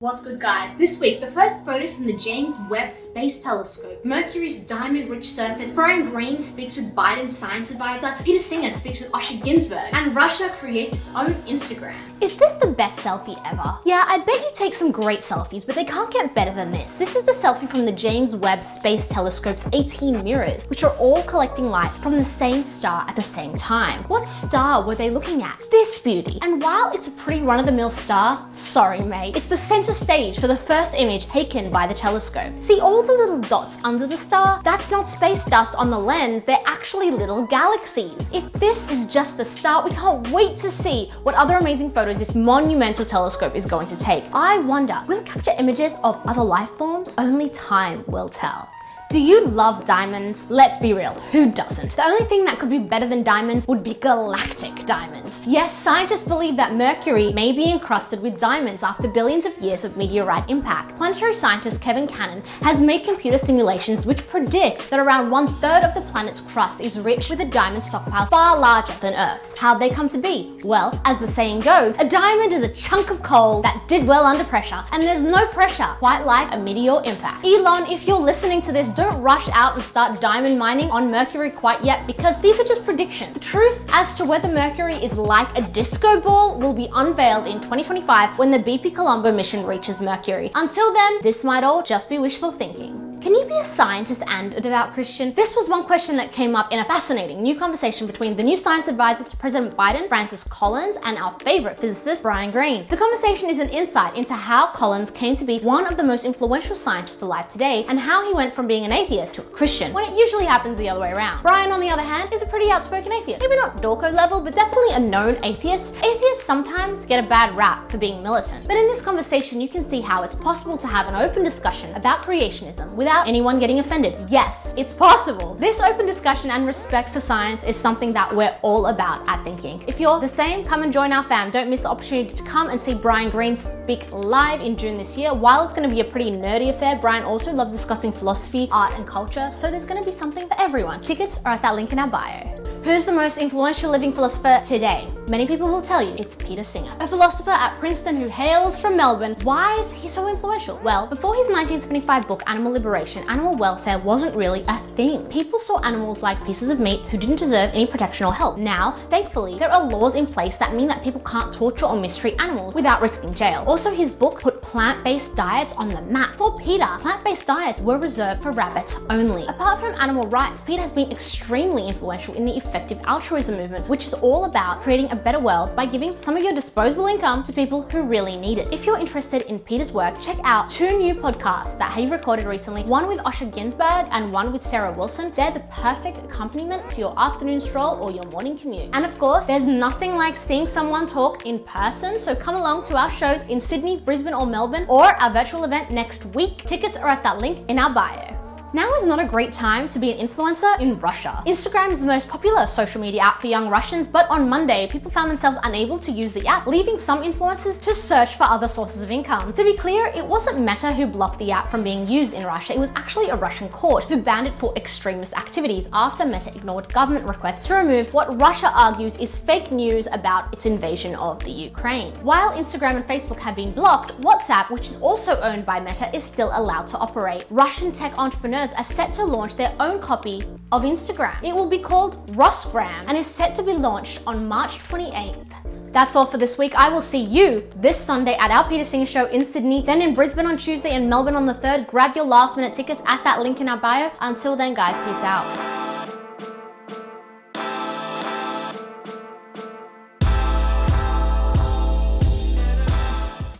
What's good, guys? This week, the first photos from the James Webb Space Telescope, Mercury's diamond-rich surface, Brian Greene speaks with Biden's science advisor, Peter Singer speaks with Osher Günsberg, and Russia creates its own Instagram. Is this the best selfie ever? Yeah, I bet you take some great selfies, but they can't get better than this. This is a selfie from the James Webb Space Telescope's 18 mirrors, which are all collecting light from the same star at the same time. What star were they looking at? This beauty. And while it's a pretty run-of-the-mill star, sorry mate, it's the center stage for the first image taken by the telescope. See all the little dots under the star? That's not space dust on the lens, they're actually little galaxies. If this is just the start, we can't wait to see what other amazing photos this monumental telescope is going to take. I wonder, will it capture images of other life forms? Only time will tell. Do you love diamonds? Let's be real, who doesn't? The only thing that could be better than diamonds would be galactic diamonds. Yes, scientists believe that Mercury may be encrusted with diamonds after billions of years of meteorite impact. Planetary scientist Kevin Cannon has made computer simulations which predict that around 1/3 of the planet's crust is rich with a diamond stockpile far larger than Earth's. How'd they come to be? Well, as the saying goes, a diamond is a chunk of coal that did well under pressure, and there's no pressure quite like a meteor impact. Elon, if you're listening to this, don't rush out and start diamond mining on Mercury quite yet, because these are just predictions. The truth as to whether Mercury is like a disco ball will be unveiled in 2025 when the BP Colombo mission reaches Mercury. Until then, this might all just be wishful thinking. Can you be a scientist and a devout Christian? This was one question that came up in a fascinating new conversation between the new science advisor to President Biden, Francis Collins, and our favorite physicist, Brian Greene. The conversation is an insight into how Collins came to be one of the most influential scientists alive today, and how he went from being an atheist to a Christian, when it usually happens the other way around. Brian, on the other hand, is a pretty outspoken atheist. Maybe not Dorko level, but definitely a known atheist. Atheists sometimes get a bad rap for being militant. But in this conversation, you can see how it's possible to have an open discussion about creationism without anyone getting offended. Yes, it's possible. This open discussion and respect for science is something that we're all about at Thinking. If you're the same, come and join our fam. Don't miss the opportunity to come and see Brian Greene speak live in June this year. While it's going to be a pretty nerdy affair, Brian also loves discussing philosophy, art, and culture, so there's going to be something for everyone. Tickets are at that link in our bio. Who's the most influential living philosopher today? Many people will tell you it's Peter Singer, a philosopher at Princeton who hails from Melbourne. Why is he so influential? Well, before his 1975 book Animal Liberation, animal welfare wasn't really a thing. People saw animals like pieces of meat who didn't deserve any protection or help. Now, thankfully, there are laws in place that mean that people can't torture or mistreat animals without risking jail. Also, his book put plant-based diets on the map. For Peter, plant-based diets were reserved for rabbits only. Apart from animal rights, Peter has been extremely influential in the effective altruism movement, which is all about creating a better world by giving some of your disposable income to people who really need it. If you're interested in Peter's work, check out 2 new podcasts that he recorded recently, one with Osher Günsberg and one with Sarah Wilson. They're the perfect accompaniment to your afternoon stroll or your morning commute. And of course, there's nothing like seeing someone talk in person, so come along to our shows in Sydney, Brisbane, or Melbourne, or our virtual event next week. Tickets are at that link in our bio. Now is not a great time to be an influencer in Russia. Instagram is the most popular social media app for young Russians, but on Monday, people found themselves unable to use the app, leaving some influencers to search for other sources of income. To be clear, it wasn't Meta who blocked the app from being used in Russia. It was actually a Russian court who banned it for extremist activities after Meta ignored government requests to remove what Russia argues is fake news about its invasion of the Ukraine. While Instagram and Facebook have been blocked, WhatsApp, which is also owned by Meta, is still allowed to operate. Russian tech entrepreneurs are set to launch their own copy of Instagram. It will be called Rosgram and is set to be launched on March 28th. That's all for this week. I will see you this Sunday at our Peter Singer show in Sydney, then in Brisbane on Tuesday and Melbourne on the 3rd. Grab your last minute tickets at that link in our bio. Until then, guys, peace out.